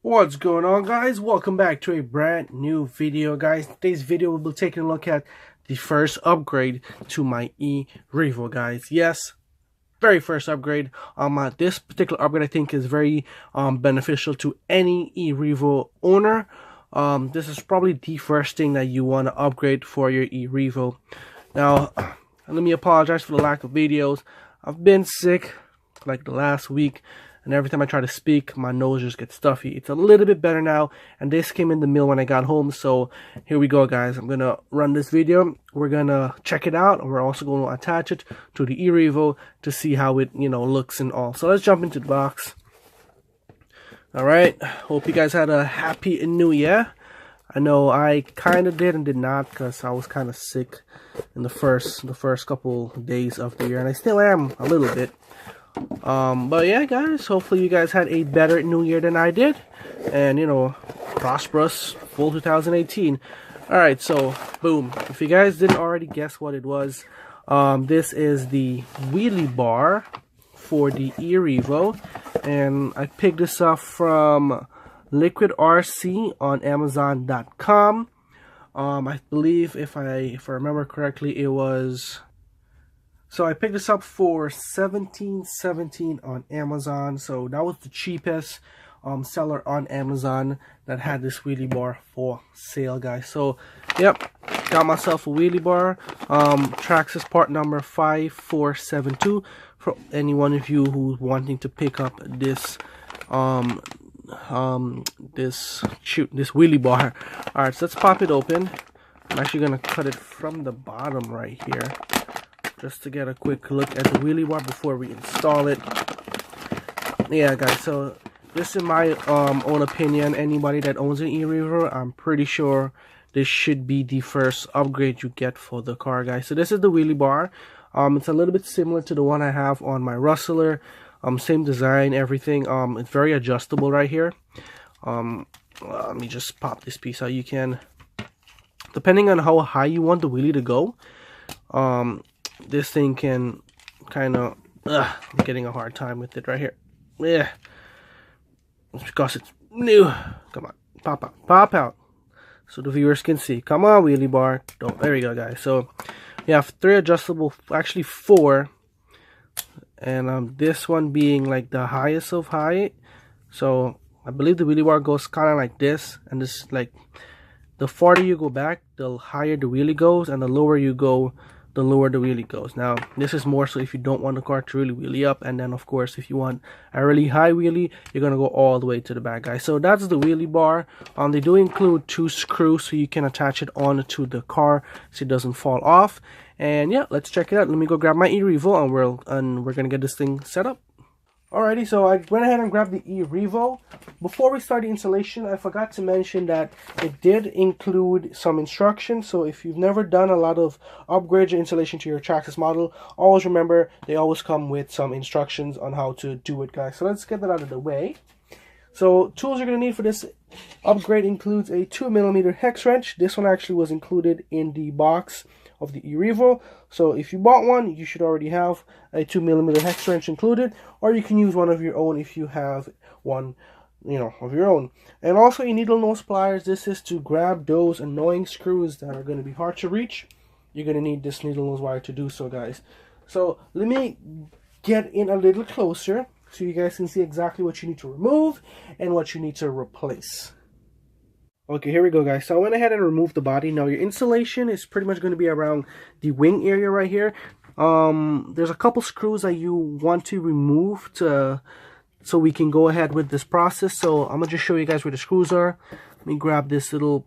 What's going on, guys? Welcome back to a brand new video, guys. Today's video we'll be taking a look at the first upgrade to my E Revo, guys. Yes, very first upgrade. This particular upgrade I think is very beneficial to any E Revo owner. This is probably the first thing that you want to upgrade for your E Revo. Now, let me apologize for the lack of videos. I've been sick like the last week, and every time I try to speak, my nose just gets stuffy. It's a little bit better now, and this came in the mail when I got home, so here we go, guys. I'm gonna run this video. We're gonna check it out, and we're also going to attach it to the E Revo to see how it, looks and all. So let's jump into the box. All right, hope you guys had a happy new year. I know I kind of did and did not, because I was kind of sick in the first couple days of the year, and I still am a little bit. But yeah, guys, hopefully you guys had a better new year than I did, and prosperous full 2018. All right, so boom, if you guys didn't already guess what it was, this is the wheelie bar for the E Revo, and I picked this up from Liquid RC on Amazon.com. I believe if I remember correctly, it was. So I picked this up for $17.17 on Amazon. So that was the cheapest seller on Amazon that had this wheelie bar for sale, guys. So yep, got myself a wheelie bar. TRAXXAS part number 5472 for any one of you who's wanting to pick up this this wheelie bar. All right, so let's pop it open. I'm actually gonna cut it from the bottom right here, just to get a quick look at the wheelie bar before we install it. Yeah, guys, so this is my own opinion. Anybody that owns an E Revo, I'm pretty sure this should be the first upgrade you get for the car, guys. So this is the wheelie bar. It's a little bit similar to the one I have on my Rustler. Same design, everything. It's very adjustable right here. Let me just pop this piece out. You can, depending on how high you want the wheelie to go, this thing can kind of, I'm getting a hard time with it right here. Yeah, it's because it's new. Come on, pop out, so the viewers can see. Come on, wheelie bar. There we go, guys. So you have 3 adjustable, actually 4, and this one being like the highest of height. So I believe the wheelie bar goes kind of like this, and this, like, the farther you go back, the higher the wheelie goes, and the lower you go, the lower the wheelie goes. Now, this is more so if you don't want the car to really wheelie up, and then of course if you want a really high wheelie, you're gonna go all the way to the back, guys. So that's the wheelie bar. They do include 2 screws so you can attach it onto the car so it doesn't fall off. And yeah, let's check it out. Let me go grab my E Revo, and we're gonna get this thing set up. Alrighty, so I went ahead and grabbed the E Revo. Before we start the installation, I forgot to mention that it did include some instructions. So if you've never done a lot of upgrades or installation to your TRAXXAS model, always remember they always come with some instructions on how to do it, guys. So let's get that out of the way. So tools you're going to need for this upgrade includes a 2mm hex wrench. This one actually was included in the box of the E Revo. So if you bought one, you should already have a 2mm hex wrench included, or you can use one of your own if you have one, of your own. And also your needle nose pliers. This is to grab those annoying screws that are going to be hard to reach. You're going to need this needle nose wire to do so, guys. So let me get in a little closer so you guys can see exactly what you need to remove and what you need to replace. Okay, here we go, guys. So I went ahead and removed the body. Now your installation is pretty much going to be around the wing area right here. There's a couple screws that you want to remove so we can go ahead with this process. So I'm gonna just show you guys where the screws are. Let me grab this little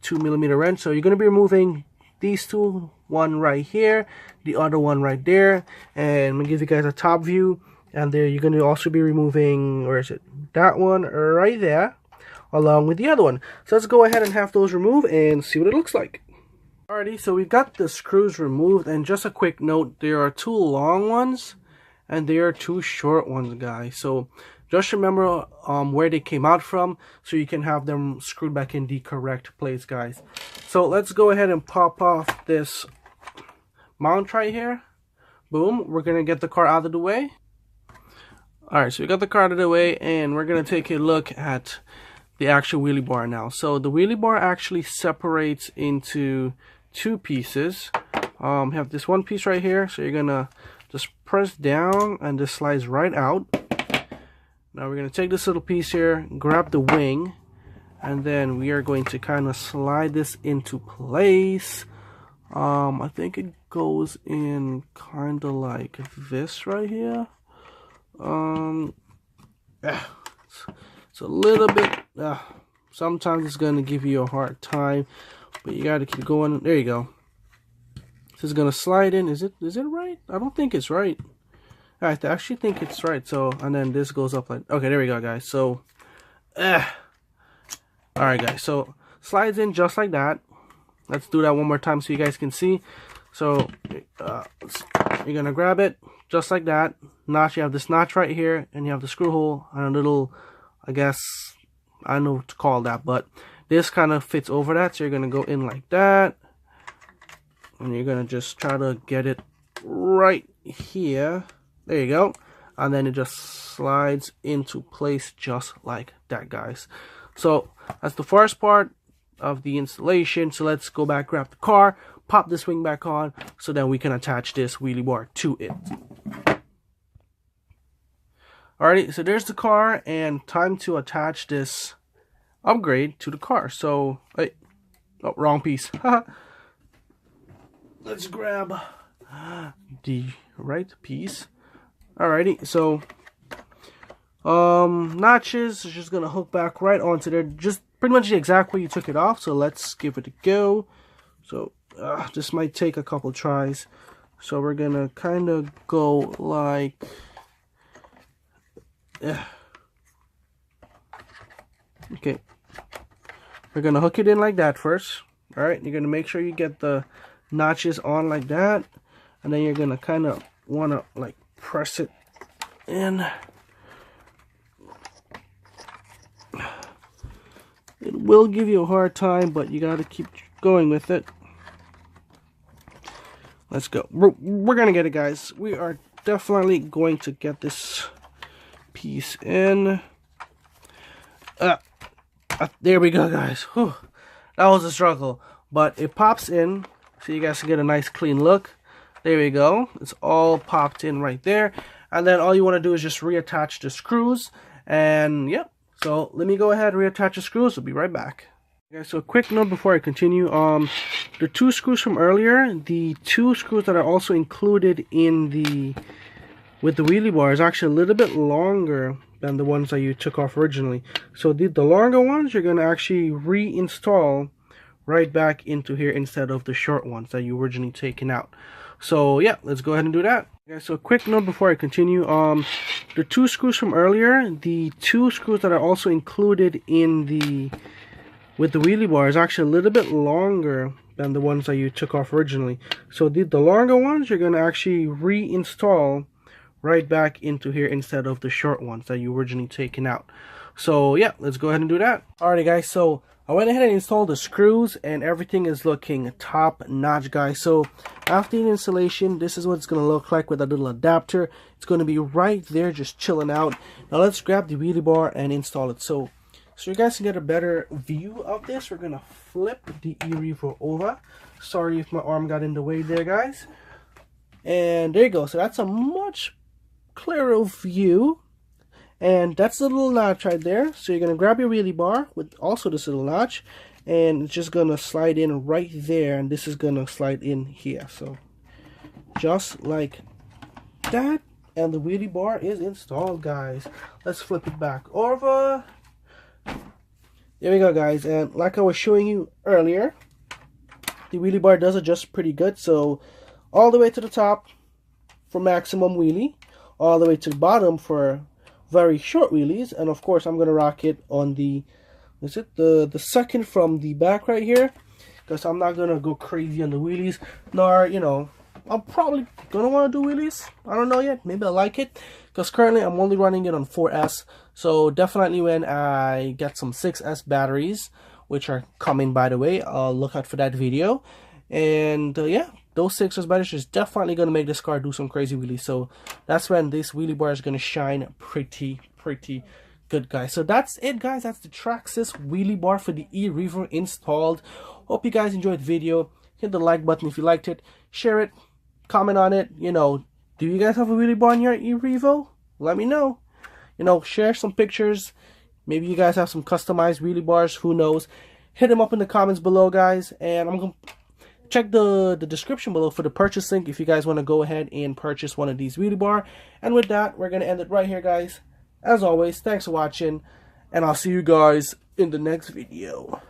2mm wrench. So you're gonna be removing these 2, one right here, the other one right there, and I'm gonna give you guys a top view. And there you're gonna also be removing, where is it? That one right there, along with the other one. So let's go ahead and have those removed and see what it looks like. Alrighty, so we've got the screws removed, and just a quick note, there are 2 long ones and there are 2 short ones, guys. So just remember where they came out from so you can have them screwed back in the correct place, guys. So let's go ahead and pop off this mount right here. Boom, we're gonna get the car out of the way. Alright, so we got the car out of the way, and we're going to take a look at the actual wheelie bar now. So the wheelie bar actually separates into two pieces. We have this one piece right here, so you're going to just press down and this slides right out. Now we're going to take this little piece here, grab the wing, and then we are going to kind of slide this into place. I think it goes in kind of like this right here. It's a little bit, sometimes it's going to give you a hard time, but you got to keep going. There you go. This is going to slide in. Is it right? I don't think it's right. I actually think it's right. So, and then this goes up like, okay, there we go, guys. So, all right, guys. So, slides in just like that. Let's do that one more time so you guys can see. So, you're going to grab it just like that. Notch, you have this notch right here, and you have the screw hole and a little, I guess, I don't know what to call that, but this kind of fits over that. So, you're going to go in like that. And you're going to just try to get it right here. There you go. And then it just slides into place just like that, guys. So that's the first part of the installation. So let's go back, grab the car, pop this wing back on, so then we can attach this wheelie bar to it. Alrighty, so there's the car, and time to attach this upgrade to the car. So, wait, oh, wrong piece. Let's grab the right piece. Alrighty, so notches is just gonna hook back right onto there, just pretty much the exact way you took it off. So let's give it a go. So this might take a couple tries. So we're gonna kind of go like okay, we're gonna hook it in like that first. All right, you're gonna make sure you get the notches on like that, and then you're gonna kind of want to like press it in. It will give you a hard time, but you got to keep going with it. Let's go. We're gonna get it, guys. We are definitely going to get this piece in. There we go, guys. Whew. That was a struggle, but it pops in, so you guys can get a nice clean look. There we go. It's all popped in right there. And then all you want to do is just reattach the screws. And yep. So let me go ahead and reattach the screws. We'll be right back. Okay, so a quick note before I continue. The two screws from earlier, the two screws that are also included in with the wheelie bar is actually a little bit longer than the ones that you took off originally. So the longer ones you're going to actually reinstall right back into here instead of the short ones that you originally taken out. So yeah, let's go ahead and do that. Okay, so a quick note before I continue. The two screws from earlier, the two screws that are also included in with the wheelie bar is actually a little bit longer than the ones that you took off originally. So the longer ones you're going to actually reinstall right back into here instead of the short ones that you originally taken out. So yeah, let's go ahead and do that. Alrighty, guys, so I went ahead and installed the screws, and everything is looking top notch, guys. So after the installation, this is what it's going to look like with a little adapter. It's going to be right there just chilling out. Now let's grab the wheelie bar and install it. So you guys can get a better view of this, we're going to flip the E Revo over. Sorry if my arm got in the way there, guys. And there you go. So that's a much clearer view. And that's the little notch right there. So you're going to grab your wheelie bar with also this little notch, and it's just going to slide in right there, and this is going to slide in here. So just like that, and the wheelie bar is installed, guys. Let's flip it back over. There we go, guys. And like I was showing you earlier, the wheelie bar does adjust pretty good. So all the way to the top for maximum wheelie, all the way to the bottom for very short wheelies, and of course I'm gonna rock it on the the second from the back right here, because I'm not gonna go crazy on the wheelies, nor, you know, I'm probably gonna want to do wheelies. I don't know yet. Maybe I like it, because currently I'm only running it on 4S. So definitely when I get some 6S batteries, which are coming, by the way, I'll look out for that video. And yeah, those 6 suspensions is definitely going to make this car do some crazy wheelies. So that's when this wheelie bar is going to shine pretty good, guys. So that's it, guys. That's the TRAXXAS wheelie bar for the E Revo installed. Hope you guys enjoyed the video. Hit the like button if you liked it. Share it. Comment on it. You know, do you guys have a wheelie bar in your E Revo? Let me know. You know, share some pictures. Maybe you guys have some customized wheelie bars. Who knows? Hit them up in the comments below, guys. And I'm going to check the description below for the purchase link if you guys want to go ahead and purchase one of these wheelie bar. And with that, we're going to end it right here, guys. As always, thanks for watching, and I'll see you guys in the next video.